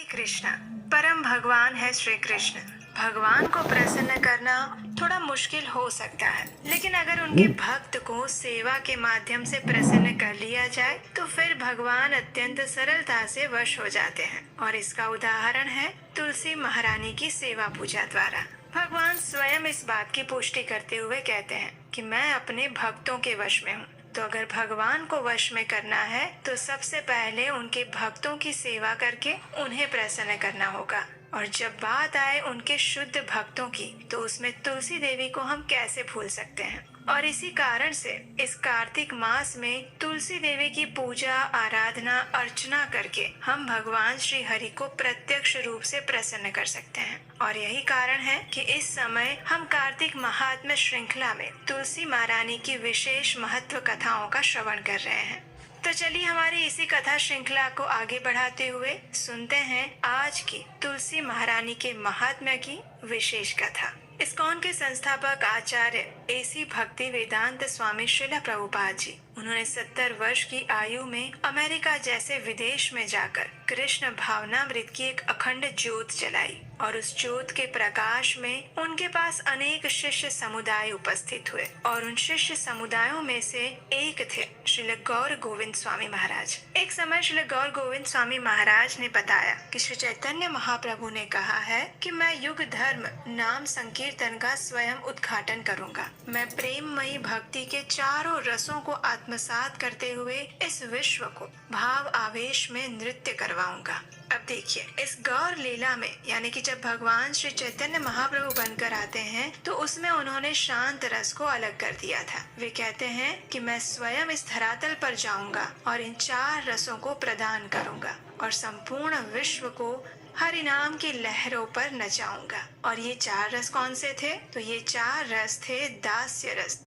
कृष्णा। परम भगवान है श्री कृष्ण। भगवान को प्रसन्न करना थोड़ा मुश्किल हो सकता है, लेकिन अगर उनके भक्त को सेवा के माध्यम से प्रसन्न कर लिया जाए तो फिर भगवान अत्यंत सरलता से वश हो जाते हैं। और इसका उदाहरण है तुलसी महारानी की सेवा पूजा द्वारा। भगवान स्वयं इस बात की पुष्टि करते हुए कहते हैं कि मैं अपने भक्तों के वश में हूँ। तो अगर भगवान को वश में करना है तो सबसे पहले उनके भक्तों की सेवा करके उन्हें प्रसन्न करना होगा। और जब बात आए उनके शुद्ध भक्तों की, तो उसमें तुलसी देवी को हम कैसे भूल सकते हैं। और इसी कारण से इस कार्तिक मास में तुलसी देवी की पूजा, आराधना, अर्चना करके हम भगवान श्री हरि को प्रत्यक्ष रूप से प्रसन्न कर सकते हैं। और यही कारण है कि इस समय हम कार्तिक महात्म्य श्रृंखला में तुलसी महारानी की विशेष महत्व कथाओं का श्रवण कर रहे हैं। तो चलिए हमारी इसी कथा श्रृंखला को आगे बढ़ाते हुए सुनते हैं आज की तुलसी महारानी के महात्म्य की विशेष कथा। इस्कॉन के संस्थापक आचार्य एसी भक्ति वेदांत स्वामी श्रील प्रभुपाद जी, उन्होंने 70 वर्ष की आयु में अमेरिका जैसे विदेश में जाकर कृष्ण भावनामृत की एक अखंड ज्योत जलाई। और उस ज्योत के प्रकाश में उनके पास अनेक शिष्य समुदाय उपस्थित हुए। और उन शिष्य समुदायों में से एक थे श्रील गौर गोविंद स्वामी महाराज। एक समय श्रील गौर गोविंद स्वामी महाराज ने बताया कि श्री चैतन्य महाप्रभु ने कहा है कि मैं युग धर्म नाम संकीर्तन का स्वयं उद्घाटन करूंगा। मैं प्रेममयी भक्ति के चारों रसों को आत्मसात करते हुए इस विश्व को भाव आवेश में नृत्य करवाऊंगा। अब देखिए, इस गौर लीला में यानी कि जब भगवान श्री चैतन्य महाप्रभु बनकर आते हैं तो उसमें उन्होंने शांत रस को अलग कर दिया था। वे कहते हैं कि मैं स्वयं इस धरातल पर जाऊंगा और इन 4 रसों को प्रदान करूंगा और संपूर्ण विश्व को हरि नाम की लहरों पर नचाऊंगा। और ये 4 रस कौन से थे? तो ये 4 रस थे दास्य रस,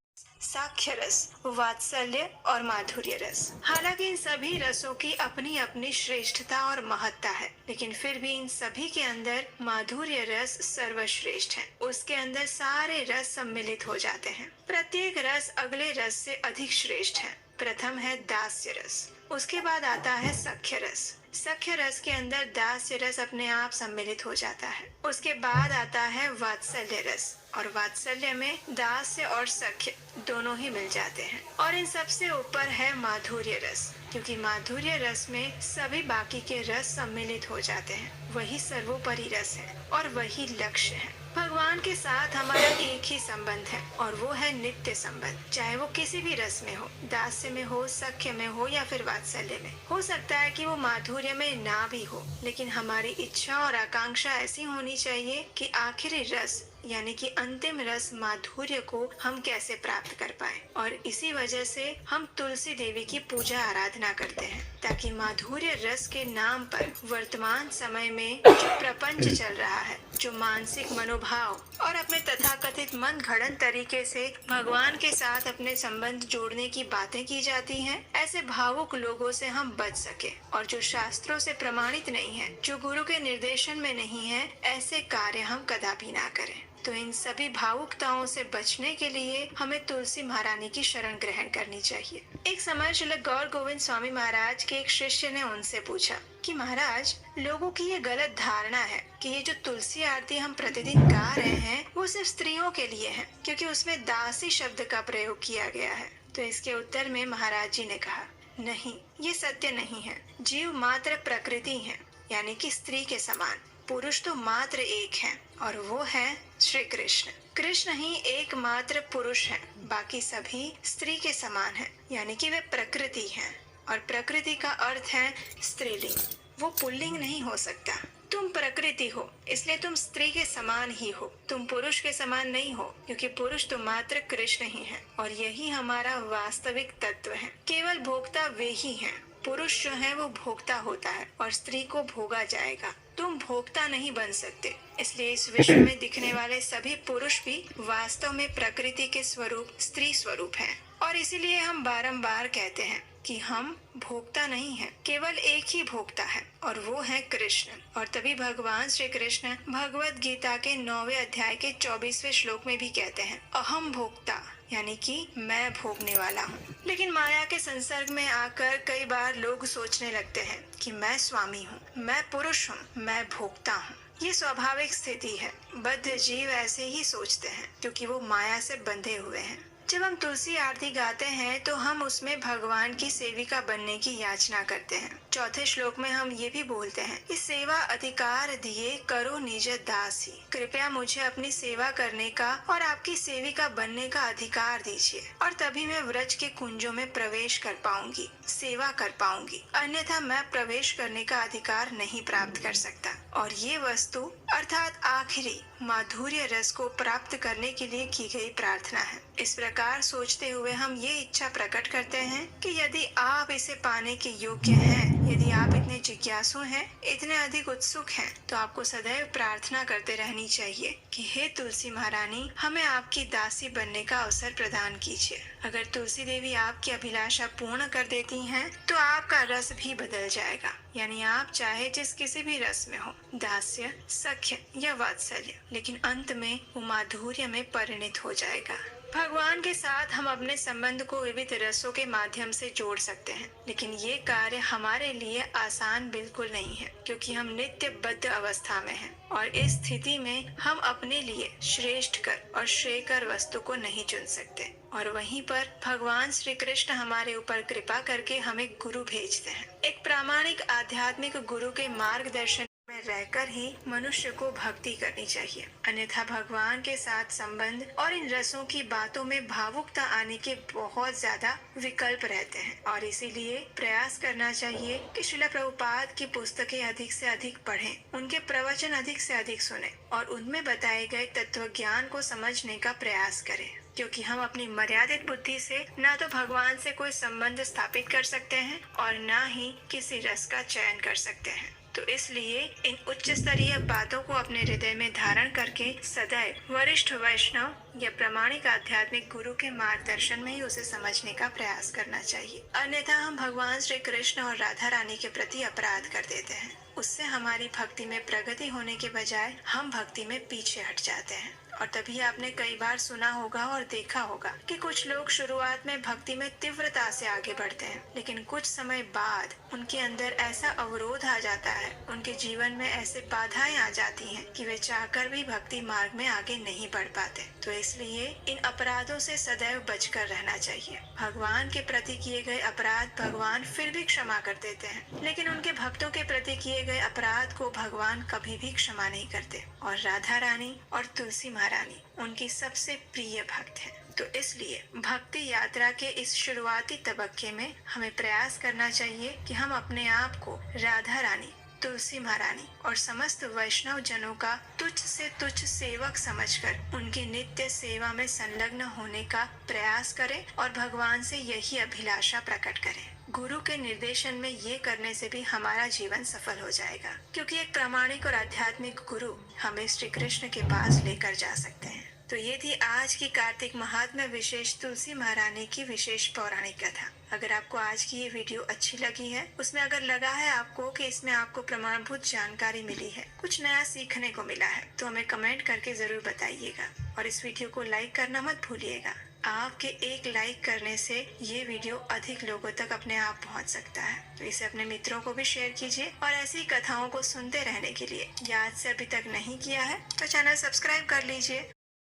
साख्य रस, वात्सल्य और माधुर्य रस। हालांकि इन सभी रसों की अपनी अपनी श्रेष्ठता और महत्ता है, लेकिन फिर भी इन सभी के अंदर माधुर्य रस सर्वश्रेष्ठ है। उसके अंदर सारे रस सम्मिलित हो जाते हैं। प्रत्येक रस अगले रस से अधिक श्रेष्ठ है। प्रथम है दास्य रस, उसके बाद आता है सख्य रस। सख्य रस के अंदर दास्य रस अपने आप सम्मिलित हो जाता है। उसके बाद आता है वात्सल्य रस, और वात्सल्य में दास्य और सख्य दोनों ही मिल जाते हैं। और इन सबसे ऊपर है माधुर्य रस, क्योंकि माधुर्य रस में सभी बाकी के रस सम्मिलित हो जाते हैं। वही सर्वोपरि रस है और वही लक्ष्य है। भगवान के साथ हमारा एक ही संबंध है और वो है नित्य संबंध, चाहे वो किसी भी रस में हो, दास्य में हो, सख्य में हो या फिर वात्सल्य में। हो सकता है कि वो माधुर्य में ना भी हो, लेकिन हमारी इच्छा और आकांक्षा ऐसी होनी चाहिए कि आखिरी रस यानी कि अंतिम रस माधुर्य को हम कैसे प्राप्त कर पाए। और इसी वजह से हम तुलसी देवी की पूजा आराधना करते हैं, ताकि माधुर्य रस के नाम पर वर्तमान समय में जो प्रपंच चल रहा है, जो मानसिक मनोभाव और अपने तथाकथित मन घड़न तरीके से भगवान के साथ अपने संबंध जोड़ने की बातें की जाती हैं, ऐसे भावुक लोगों से हम बच सके। और जो शास्त्रों से प्रमाणित नहीं है, जो गुरु के निर्देशन में नहीं है, ऐसे कार्य हम कदापि ना करें। तो इन सभी भावुकताओं से बचने के लिए हमें तुलसी महारानी की शरण ग्रहण करनी चाहिए। एक समय श्रील गौर गोविंद स्वामी महाराज के एक शिष्य ने उनसे पूछा कि महाराज, लोगों की ये गलत धारणा है कि ये जो तुलसी आरती हम प्रतिदिन गा रहे हैं वो सिर्फ स्त्रियों के लिए है, क्योंकि उसमें दासी शब्द का प्रयोग किया गया है। तो इसके उत्तर में महाराज जी ने कहा, नहीं, ये सत्य नहीं है। जीव मात्र प्रकृति है, यानी कि स्त्री के समान। पुरुष तो मात्र एक है और वो है श्री कृष्ण। कृष्ण ही एकमात्र पुरुष है, बाकी सभी स्त्री के समान है, यानी कि वे प्रकृति हैं। और प्रकृति का अर्थ है स्त्रीलिंग, वो पुल्लिंग नहीं हो सकता। तुम प्रकृति हो, इसलिए तुम स्त्री के समान ही हो, तुम पुरुष के समान नहीं हो, क्योंकि पुरुष तो मात्र कृष्ण ही है। और यही हमारा वास्तविक तत्व है। केवल भोक्ता वे ही हैं। पुरुष जो है वो भोक्ता होता है और स्त्री को भोगा जाएगा। तुम भोक्ता नहीं बन सकते, इसलिए इस विश्व में दिखने वाले सभी पुरुष भी वास्तव में प्रकृति के स्वरूप स्त्री स्वरूप हैं। और इसीलिए हम बारंबार कहते हैं कि हम भोक्ता नहीं हैं, केवल एक ही भोक्ता है और वो है कृष्ण। और तभी भगवान श्री कृष्ण भगवत गीता के 9वें अध्याय के 24वें श्लोक में भी कहते हैं, अहम भोक्ता, यानी कि मैं भोगने वाला हूँ। लेकिन माया के संसर्ग में आकर कई बार लोग सोचने लगते हैं कि मैं स्वामी हूँ, मैं पुरुष हूँ, मैं भोगता हूँ। ये स्वाभाविक स्थिति है। बद्ध जीव ऐसे ही सोचते हैं क्योंकि वो माया से बंधे हुए हैं। जब हम तुलसी आरती गाते हैं तो हम उसमें भगवान की सेविका बनने की याचना करते हैं। चौथे श्लोक में हम ये भी बोलते हैं, इस सेवा अधिकार दिए करो निज दासी। कृपया मुझे अपनी सेवा करने का और आपकी सेविका बनने का अधिकार दीजिए और तभी मैं व्रज के कुंजों में प्रवेश कर पाऊंगी, सेवा कर पाऊंगी, अन्यथा मैं प्रवेश करने का अधिकार नहीं प्राप्त कर सकता। और ये वस्तु अर्थात आखिरी माधुर्य रस को प्राप्त करने के लिए की गई प्रार्थना है। इस प्रकार सोचते हुए हम ये इच्छा प्रकट करते हैं कि यदि आप इसे पाने के योग्य हैं, यदि आप इतने जिज्ञासु हैं, इतने अधिक उत्सुक हैं, तो आपको सदैव प्रार्थना करते रहनी चाहिए कि हे तुलसी महारानी, हमें आपकी दासी बनने का अवसर प्रदान कीजिए। अगर तुलसी देवी आपकी अभिलाषा पूर्ण कर देती हैं, तो आपका रस भी बदल जाएगा, यानी आप चाहे जिस किसी भी रस में हो, दास्य, सख्य या वात्सल्य, लेकिन अंत में वो माधुर्य में परिणित हो जाएगा। भगवान के साथ हम अपने संबंध को विविध रसों के माध्यम से जोड़ सकते हैं, लेकिन ये कार्य हमारे लिए आसान बिल्कुल नहीं है क्योंकि हम नित्य बद्ध अवस्था में हैं और इस स्थिति में हम अपने लिए श्रेष्ठ कर और श्रेयकर वस्तु को नहीं चुन सकते। और वहीं पर भगवान श्री कृष्ण हमारे ऊपर कृपा करके हमें गुरु भेजते हैं। एक प्रामाणिक आध्यात्मिक गुरु के मार्गदर्शन में रहकर ही मनुष्य को भक्ति करनी चाहिए, अन्यथा भगवान के साथ संबंध और इन रसों की बातों में भावुकता आने के बहुत ज्यादा विकल्प रहते हैं। और इसीलिए प्रयास करना चाहिए कि श्रील प्रभुपाद की पुस्तकें अधिक से अधिक पढ़ें, उनके प्रवचन अधिक से अधिक सुने और उनमें बताए गए तत्व ज्ञान को समझने का प्रयास करें, क्योंकि हम अपनी मर्यादित बुद्धि से न तो भगवान से कोई संबंध स्थापित कर सकते हैं और न ही किसी रस का चयन कर सकते हैं। तो इसलिए इन उच्च स्तरीय बातों को अपने हृदय में धारण करके सदैव वरिष्ठ वैष्णव या प्रामाणिक आध्यात्मिक गुरु के मार्गदर्शन में ही उसे समझने का प्रयास करना चाहिए, अन्यथा हम भगवान श्री कृष्ण और राधा रानी के प्रति अपराध कर देते हैं। उससे हमारी भक्ति में प्रगति होने के बजाय हम भक्ति में पीछे हट जाते हैं। और तभी आपने कई बार सुना होगा और देखा होगा कि कुछ लोग शुरुआत में भक्ति में तीव्रता से आगे बढ़ते हैं, लेकिन कुछ समय बाद उनके अंदर ऐसा अवरोध आ जाता है, उनके जीवन में ऐसे बाधाएं आ जाती हैं कि वे चाहकर भी भक्ति मार्ग में आगे नहीं बढ़ पाते। तो इसलिए इन अपराधों से सदैव बचकर रहना चाहिए। भगवान के प्रति किए गए अपराध भगवान फिर भी क्षमा कर देते हैं, लेकिन उनके भक्तों के प्रति किए गए अपराध को भगवान कभी भी क्षमा नहीं करते। और राधा रानी और तुलसी महारानी उनकी सबसे प्रिय भक्त है। तो इसलिए भक्ति यात्रा के इस शुरुआती तबक्के में हमें प्रयास करना चाहिए कि हम अपने आप को राधा रानी, तुलसी महारानी और समस्त वैष्णव जनों का तुच्छ से तुच्छ सेवक समझकर उनकी नित्य सेवा में संलग्न होने का प्रयास करें और भगवान से यही अभिलाषा प्रकट करें। गुरु के निर्देशन में ये करने से भी हमारा जीवन सफल हो जाएगा, क्योंकि एक प्रामाणिक और आध्यात्मिक गुरु हमें श्री कृष्ण के पास लेकर जा सकते हैं। तो ये थी आज की कार्तिक महात्म्य विशेष तुलसी महारानी की विशेष पौराणिक कथा। अगर आपको आज की ये वीडियो अच्छी लगी है, उसमें अगर लगा है आपको कि इसमें आपको प्रमाणभूत जानकारी मिली है, कुछ नया सीखने को मिला है, तो हमें कमेंट करके जरूर बताइएगा और इस वीडियो को लाइक करना मत भूलिएगा। आपके एक लाइक करने से ये वीडियो अधिक लोगों तक अपने आप पहुंच सकता है। तो इसे अपने मित्रों को भी शेयर कीजिए और ऐसी कथाओं को सुनते रहने के लिए याद से अभी तक नहीं किया है तो चैनल सब्सक्राइब कर लीजिए।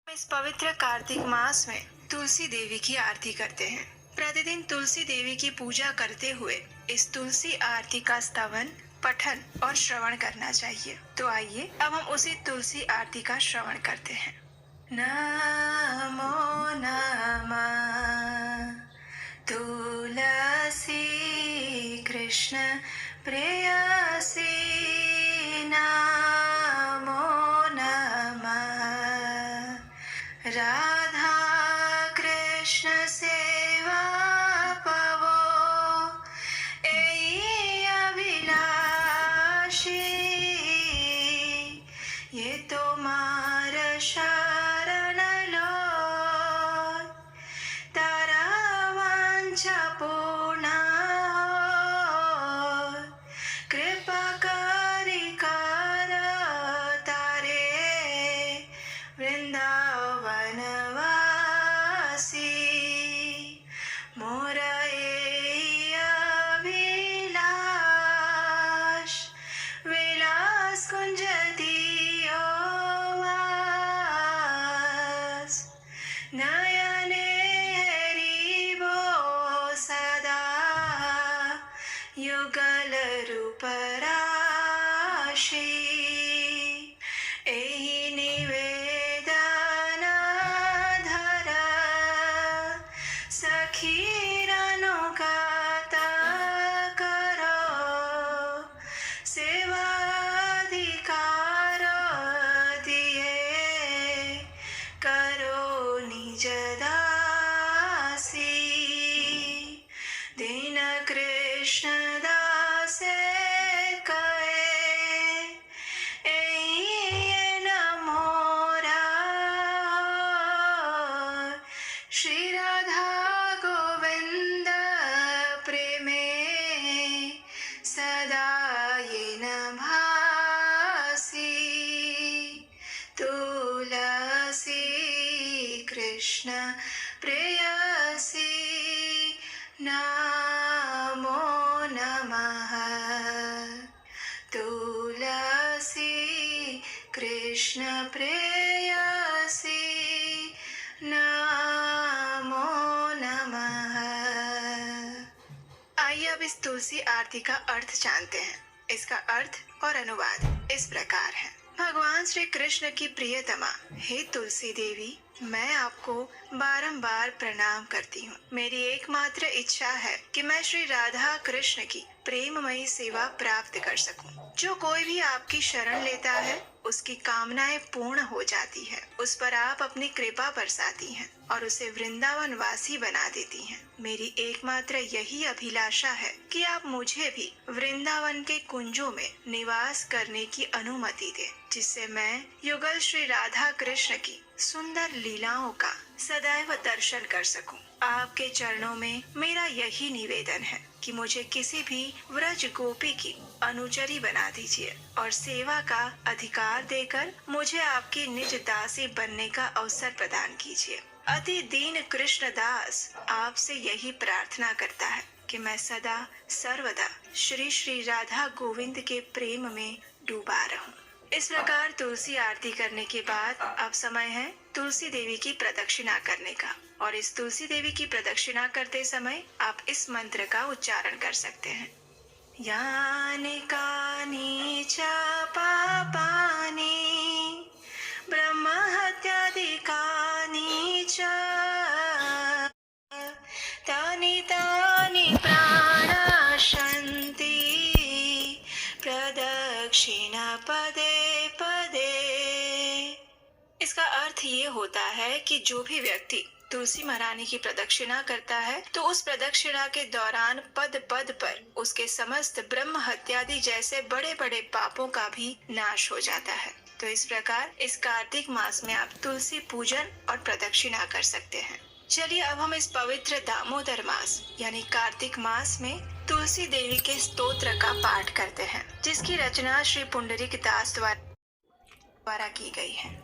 इस पवित्र कार्तिक मास में तुलसी देवी की आरती करते हैं। प्रतिदिन तुलसी देवी की पूजा करते हुए इस तुलसी आरती का स्तवन, पठन और श्रवण करना चाहिए। तो आइए अब हम उसी तुलसी आरती का श्रवण करते हैं। नमो नमः तुलसी कृष्ण प्रेयसी, नमो नमः राधा कृष्ण सेवा पवो, एई अभिलाषी ये तुम्हार शरण लो, तारा वांछा पूर्ण हो, कृपा कर एहि निवेदन धरा सखीर अनुगत करो सेवाधिकार दिए करो निज दासी दीन कृष्ण दासे कहे एहि न मोरा श्री राधा गोविंद प्रेमे सदा येन भासी तुलसी कृष्ण प्रेयसी नमो नमः तुलसी कृष्ण प्रेयसी नमो नमः। आइए अब इस तुलसी आरती का अर्थ जानते हैं। इसका अर्थ और अनुवाद इस प्रकार है। भगवान श्री कृष्ण की प्रियतमा हे तुलसी देवी, मैं आपको बारंबार प्रणाम करती हूँ। मेरी एकमात्र इच्छा है कि मैं श्री राधा कृष्ण की प्रेममयी सेवा प्राप्त कर सकूं। जो कोई भी आपकी शरण लेता है उसकी कामनाएं पूर्ण हो जाती है। उस पर आप अपनी कृपा बरसाती हैं और उसे वृंदावन वासी बना देती हैं। मेरी एकमात्र यही अभिलाषा है कि आप मुझे भी वृंदावन के कुंजों में निवास करने की अनुमति दें, जिससे मैं युगल श्री राधा कृष्ण की सुंदर लीलाओं का सदैव दर्शन कर सकूं। आपके चरणों में मेरा यही निवेदन है कि मुझे किसी भी व्रज गोपी की अनुचरी बना दीजिए और सेवा का अधिकार देकर मुझे आपकी निज दासी बनने का अवसर प्रदान कीजिए। अति दीन कृष्ण दास आपसे यही प्रार्थना करता है कि मैं सदा सर्वदा श्री श्री राधा गोविंद के प्रेम में डूबा रहूं। इस प्रकार तुलसी आरती करने के बाद अब समय है तुलसी देवी की प्रदक्षिणा करने का। और इस तुलसी देवी की प्रदक्षिणा करते समय आप इस मंत्र का उच्चारण कर सकते हैं। यानि कानि च पापानि ब्रह्म हत्यादिकानि च तानि तानि प्राणशन्ति प्रदक्षिणा पदे पदे। इसका अर्थ ये होता है कि जो भी व्यक्ति तुलसी महारानी की प्रदक्षिणा करता है तो उस प्रदक्षिणा के दौरान पद पद पर उसके समस्त ब्रह्म हत्यादि जैसे बड़े बड़े पापों का भी नाश हो जाता है। तो इस प्रकार इस कार्तिक मास में आप तुलसी पूजन और प्रदक्षिणा कर सकते हैं। चलिए अब हम इस पवित्र दामोदर मास यानी कार्तिक मास में तुलसी देवी के स्तोत्र का पाठ करते हैं, जिसकी रचना श्री पुंडरीक दास द्वारा की गई है।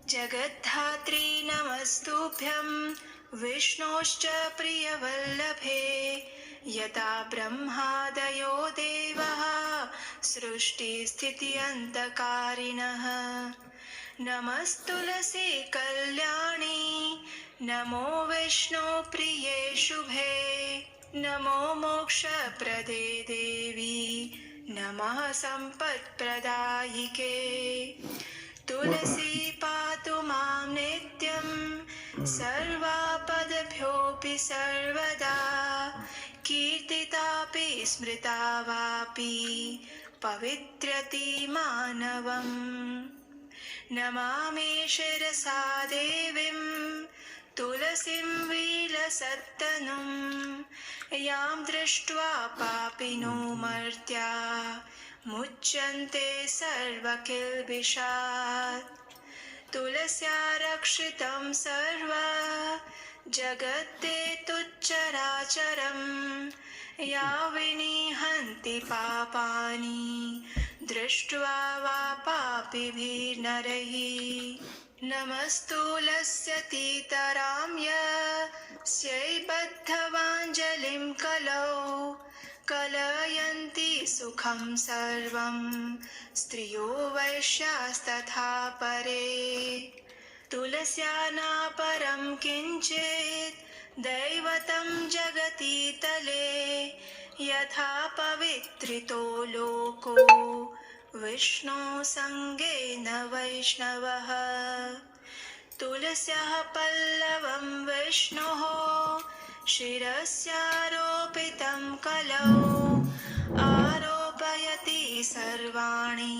जगद्धात्री नमस्तुभ्यं विष्णोश्च प्रियवल्लभे यथा ब्रह्मादयो देवः सृष्टिस्थित्यन्तकारिणः नमस्तुलसी कल्याणी नमो विष्णु प्रिये शुभे नमो मोक्षप्रदे देवी नमः सम्पत्प्रदायिके तुलसी पातु मां नित्यं सर्वापदभ्योऽपि सर्वदा कीर्तितापि स्मृता वापि पवित्रति मानवम् नमामि शिरसा देवीं तुलसीं विलसत्तनुं यां दृष्ट्वा पापिनो मर्त्या मुच्यन्ते सर्वकिल्बिषात् तुलस्या रक्षितं सर्व जगत्ते तुच्चराचरं या विनिहन्ति पापानि दृष्ट्वा वा पापिभिर्नरैः नमस्तुलस्यतीतराम्य स्यैबद्धवाञ्जलिं कलौ कलयन्ति सुखं सर्वं स्त्रियो वैश्यास्तथा परे तुलस्या न परं किञ्चित् दैवतं जगति तले यथा पवित्रितो लोको विष्णु संगेन वैष्णवः तुलस्याः पल्लवं विष्णोः शिरस्यारोपितं कलौ आरोपयति सर्वाणि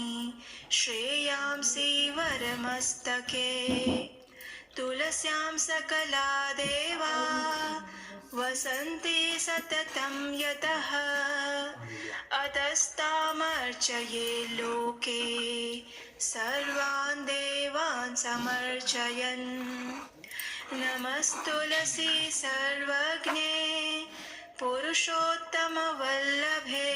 श्रेयांसि वरमस्तके तुलस्यां सकला देवा वसन्ति सततं यतः अतस्तामर्चये लोके सर्वान् देवान् समर्चयन् नमस्तुलसी सर्वज्ञे पुरुषोत्तमवल्लभे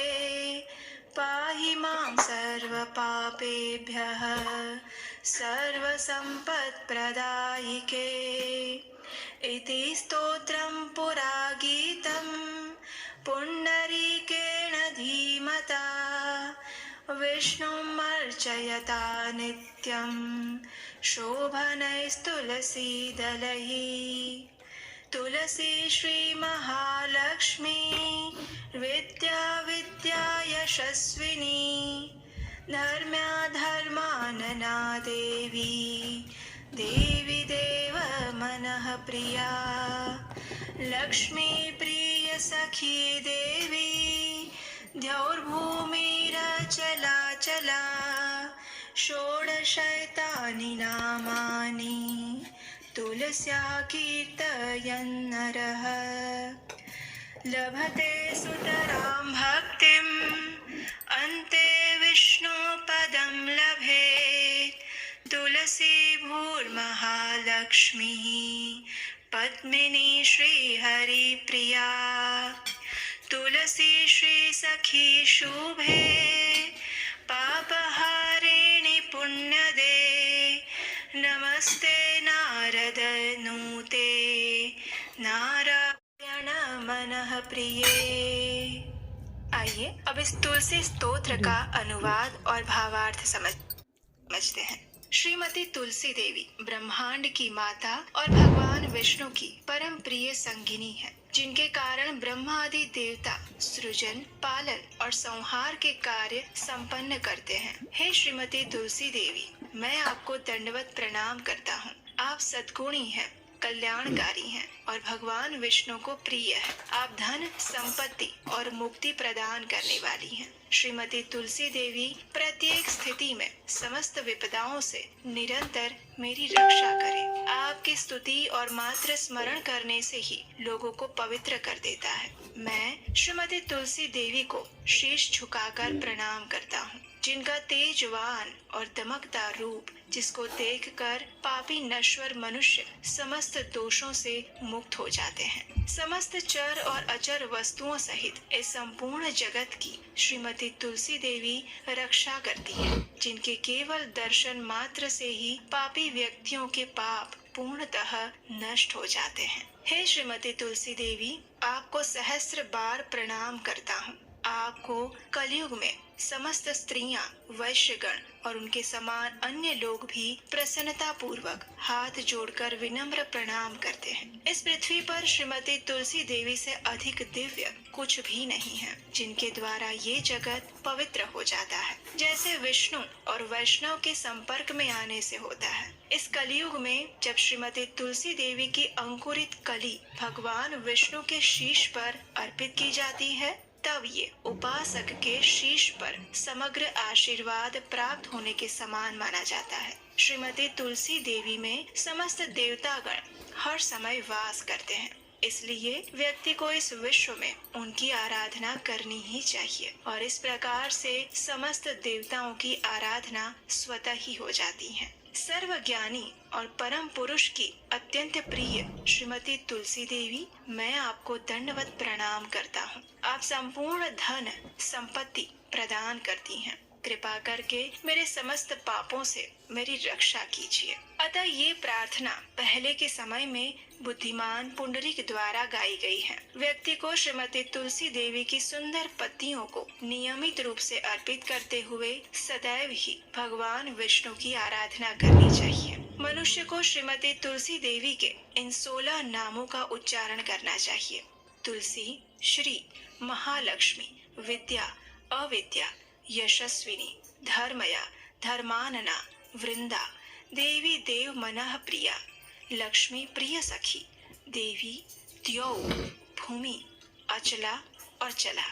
पाहि मां सर्वपापेभ्यः सर्वसम्पत्प्रदायिके इति स्तोत्रं पुरा गीतं पुण्डरीकेण धीमता विष्णुमर्चयता नित्यं शोभनैस्तुलसीदलैः तुलसी श्रीमहालक्ष्मी विद्या विद्या यशस्विनी धर्म्या धर्मानना देवी देवी देव मनः प्रिया लक्ष्मी प्रिय सखी देवी द्यौर्भूमिरचला चला षोडशैतानि नामानि तुलस्या कीर्तयन् नरः लभते सुतरां भक्तिम् अन्ते विष्णुपदं लभेत् तुलसी भूर्महालक्ष्मीः पद्मिनी श्रीहरिप्रिया तुलसी श्रीसखी शुभे पापहारिणि पुण्यदे नमस्ते नारद नूते नारायण मनः प्रिये। आइए अब इस तुलसी स्तोत्र का अनुवाद और भावार्थ समझते हैं। श्रीमती तुलसी देवी ब्रह्मांड की माता और भगवान विष्णु की परम प्रिय संगिनी है, जिनके कारण ब्रह्मा आदि देवता सृजन, पालन और संहार के कार्य संपन्न करते हैं। हे श्रीमती तुलसी देवी, मैं आपको दंडवत प्रणाम करता हूँ। आप सद्गुणी हैं, कल्याणकारी हैं और भगवान विष्णु को प्रिय है। आप धन, संपत्ति और मुक्ति प्रदान करने वाली हैं। श्रीमती तुलसी देवी प्रत्येक स्थिति में समस्त विपदाओं से निरंतर मेरी रक्षा करें। आपकी स्तुति और मात्र स्मरण करने से ही लोगों को पवित्र कर देता है। मैं श्रीमती तुलसी देवी को शीश झुकाकर प्रणाम करता हूँ, जिनका तेजवान और दमकदार रूप, जिसको देखकर पापी नश्वर मनुष्य समस्त दोषों से मुक्त हो जाते हैं। समस्त चर और अचर वस्तुओं सहित इस संपूर्ण जगत की श्रीमती तुलसी देवी रक्षा करती है, जिनके केवल दर्शन मात्र से ही पापी व्यक्तियों के पाप पूर्णतः नष्ट हो जाते हैं। हे श्रीमती तुलसी देवी, आपको सहस्त्र बार प्रणाम करता हूँ। आपको कलयुग में समस्त स्त्रियां, वैश्यगण और उनके समान अन्य लोग भी प्रसन्नता पूर्वक हाथ जोड़कर विनम्र प्रणाम करते हैं। इस पृथ्वी पर श्रीमती तुलसी देवी से अधिक दिव्य कुछ भी नहीं है, जिनके द्वारा ये जगत पवित्र हो जाता है, जैसे विष्णु और वैष्णव के संपर्क में आने से होता है। इस कलयुग में जब श्रीमती तुलसी देवी की अंकुरित कली भगवान विष्णु के शीश पर अर्पित की जाती है, तब ये उपासक के शीश पर समग्र आशीर्वाद प्राप्त होने के समान माना जाता है। श्रीमती तुलसी देवी में समस्त देवतागण हर समय वास करते हैं, इसलिए व्यक्ति को इस विश्व में उनकी आराधना करनी ही चाहिए और इस प्रकार से समस्त देवताओं की आराधना स्वतः ही हो जाती है। सर्वज्ञानी और परम पुरुष की अत्यंत प्रिय श्रीमती तुलसी देवी, मैं आपको दंडवत प्रणाम करता हूँ। आप संपूर्ण धन संपत्ति प्रदान करती हैं। कृपा करके मेरे समस्त पापों से मेरी रक्षा कीजिए। अतः ये प्रार्थना पहले के समय में बुद्धिमान पुंडरीक द्वारा गाई गई है। व्यक्ति को श्रीमती तुलसी देवी की सुंदर पत्तियों को नियमित रूप से अर्पित करते हुए सदैव ही भगवान विष्णु की आराधना करनी चाहिए। मनुष्य को श्रीमती तुलसी देवी के इन 16 नामों का उच्चारण करना चाहिए। तुलसी, श्री, महालक्ष्मी, विद्या, अविद्या, यशस्विनी, धर्मया धर्मानना वृंदा देवी देव मनः प्रिया लक्ष्मी प्रिय सखी देवी द्यौ भूमि अचला और चला।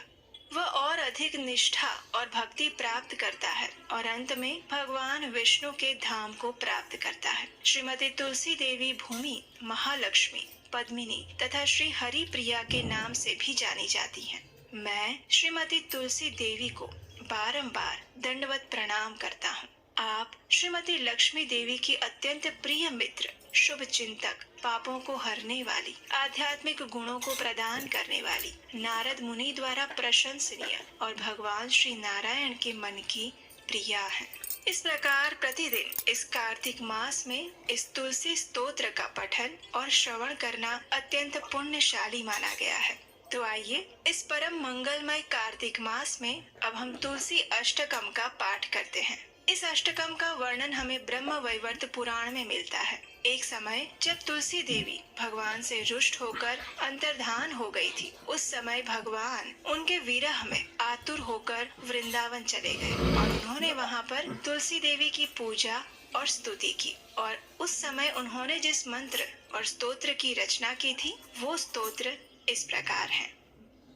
वह और अधिक निष्ठा और भक्ति प्राप्त करता है और अंत में भगवान विष्णु के धाम को प्राप्त करता है। श्रीमती तुलसी देवी भूमि, महालक्ष्मी, पद्मिनी तथा श्री हरि प्रिया के नाम से भी जानी जाती हैं। मैं श्रीमती तुलसी देवी को बारंबार दंडवत प्रणाम करता हूँ। आप श्रीमती लक्ष्मी देवी की अत्यंत प्रिय मित्र, शुभ चिंतक, पापों को हरने वाली, आध्यात्मिक गुणों को प्रदान करने वाली, नारद मुनि द्वारा प्रशंसनीय और भगवान श्री नारायण के मन की प्रिया है। इस प्रकार प्रतिदिन इस कार्तिक मास में इस तुलसी स्तोत्र का पठन और श्रवण करना अत्यंत पुण्यशाली माना गया है। तो आइए इस परम मंगलमय कार्तिक मास में अब हम तुलसी अष्टकम का पाठ करते हैं। इस अष्टकम का वर्णन हमें ब्रह्म वैवर्त पुराण में मिलता है। एक समय जब तुलसी देवी भगवान से रुष्ट होकर अंतर्धान हो गई थी, उस समय भगवान उनके विरह में आतुर होकर वृंदावन चले गए और उन्होंने वहाँ पर तुलसी देवी की पूजा और स्तुति की। और उस समय उन्होंने जिस मंत्र और स्तोत्र की रचना की थी, वो स्तोत्र इस प्रकार है।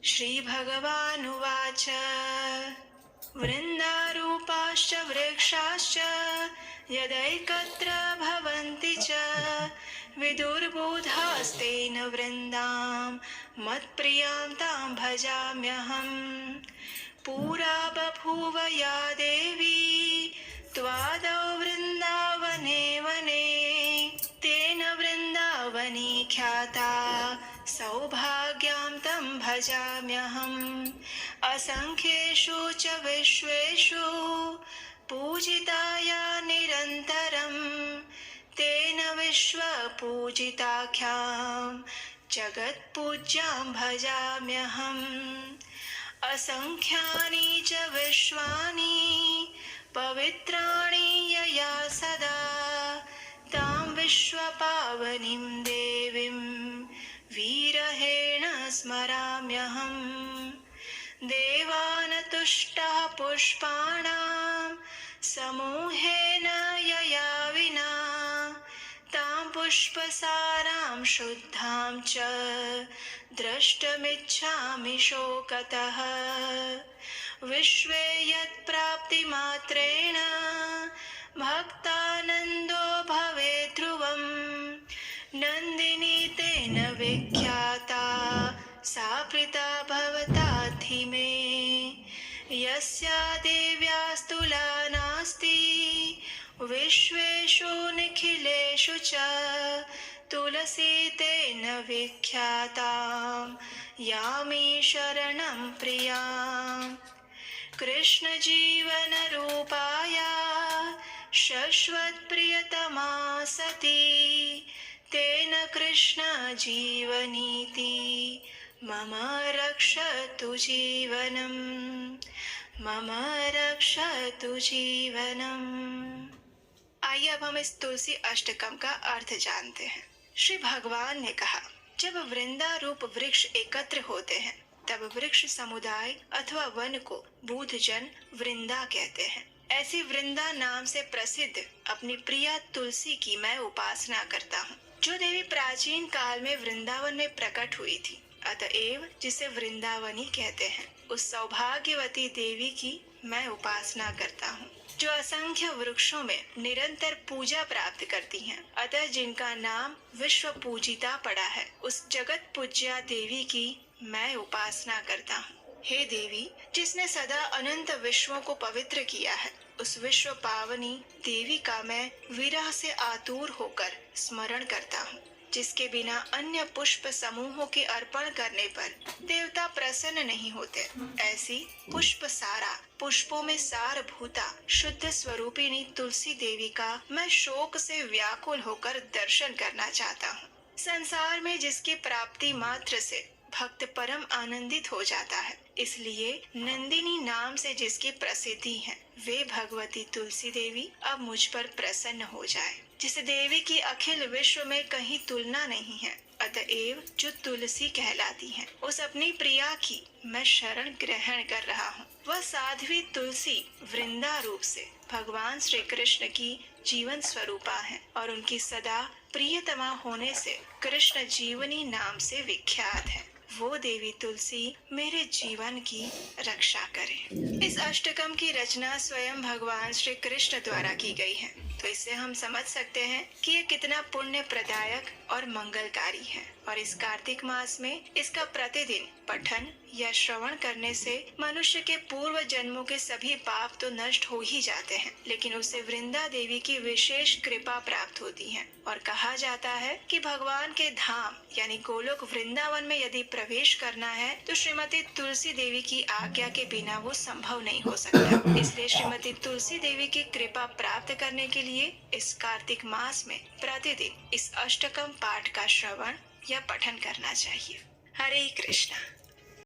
श्री भगवानुवाच वृन्दारूपाश्च वृक्षाश्च यदैकत्र भवन्ति च विदुर्बोधास्तेन वृन्दां मत्प्रियां तां भजाम्यहम्। पुरा बभूव या देवी त्वादौ वृन्दावने वने तेन वृन्दावनी ख्याता सौभाग्यां तं भजाम्यहम्। असंख्येषु च विश्वेषु पूजिताया निरन्तरं तेन विश्वपूजिताख्यां जगत्पूज्यां भजाम्यहम्। असंख्यानि च विश्वानि पवित्राणि यया सदा तां विश्वपावनीं देवीं विरहेण स्मराम्यहम्। देवानतुष्टाः पुष्पाणां समूहेन यया विना तां पुष्पसारां शुद्धां च द्रष्टुमिच्छामि शोकतः। विश्वे यत्प्राप्तिमात्रेण भक्तानन्दो भवेत् ध्रुवम्। नन्दिनी तेन विख्याता सा प्रीता भवता धीमे। यस्या देव्यास्तुला नास्ति विश्वेषु निखिलेषु च तुलसी तेन विख्यातां यामि शरणं प्रियाम्। कृष्ण जीवन रूपाया शश्वत्प्रियतमा सती तेन कृष्ण जीवनीति मम रक्षतु जीवनम्। मम रक्षतु जीवनम्। आइए अब हम इस तुलसी अष्टकम का अर्थ जानते हैं। श्री भगवान ने कहा, जब वृंदा रूप वृक्ष एकत्र होते हैं तब वृक्ष समुदाय अथवा वन को बूढ़जन वृंदा कहते हैं। ऐसी वृंदा नाम से प्रसिद्ध अपनी प्रिया तुलसी की मैं उपासना करता हूँ, जो देवी प्राचीन काल में वृंदावन में प्रकट हुई थी, अतएव जिसे वृंदावनी कहते हैं। उस सौभाग्यवती देवी की मैं उपासना करता हूँ, जो असंख्य वृक्षों में निरंतर पूजा प्राप्त करती हैं, अतः जिनका नाम विश्व पूजिता पड़ा है, उस जगत पूज्या देवी की मैं उपासना करता हूँ। हे देवी, जिसने सदा अनंत विश्वों को पवित्र किया है, उस विश्व पावनी देवी का मैं विरह से आतुर होकर स्मरण करता हूँ, जिसके बिना अन्य पुष्प समूहों के अर्पण करने पर देवता प्रसन्न नहीं होते। ऐसी पुष्प सारा, पुष्पों में सार भूता शुद्ध स्वरूपिणी तुलसी देवी का मैं शोक से व्याकुल होकर दर्शन करना चाहता हूँ। संसार में जिसकी प्राप्ति मात्र से भक्त परम आनंदित हो जाता है, इसलिए नंदिनी नाम से जिसकी प्रसिद्धि है, वे भगवती तुलसी देवी अब मुझ पर प्रसन्न हो जाए। जिस देवी की अखिल विश्व में कहीं तुलना नहीं है, अतएव जो तुलसी कहलाती है, उस अपनी प्रिया की मैं शरण ग्रहण कर रहा हूँ। वह साध्वी तुलसी वृंदा रूप से भगवान श्री कृष्ण की जीवन स्वरूपा है और उनकी सदा प्रियतमा होने से कृष्ण जीवनी नाम से विख्यात है। वो देवी तुलसी मेरे जीवन की रक्षा करे। इस अष्टकम की रचना स्वयं भगवान श्री कृष्ण द्वारा की गई है, तो इससे हम समझ सकते हैं कि ये कितना पुण्य प्रदायक और मंगलकारी है। और इस कार्तिक मास में इसका प्रतिदिन पठन या श्रवण करने से मनुष्य के पूर्व जन्मों के सभी पाप तो नष्ट हो ही जाते हैं, लेकिन उसे वृंदा देवी की विशेष कृपा प्राप्त होती है। और कहा जाता है कि भगवान के धाम यानी गोलोक वृंदावन में यदि प्रवेश करना है तो श्रीमती तुलसी देवी की आज्ञा के बिना वो संभव नहीं हो सकता। इसलिए श्रीमती तुलसी देवी की कृपा प्राप्त करने के लिए इस कार्तिक मास में प्रतिदिन इस अष्टकम पाठ का श्रवण या पठन करना चाहिए। हरे कृष्णा।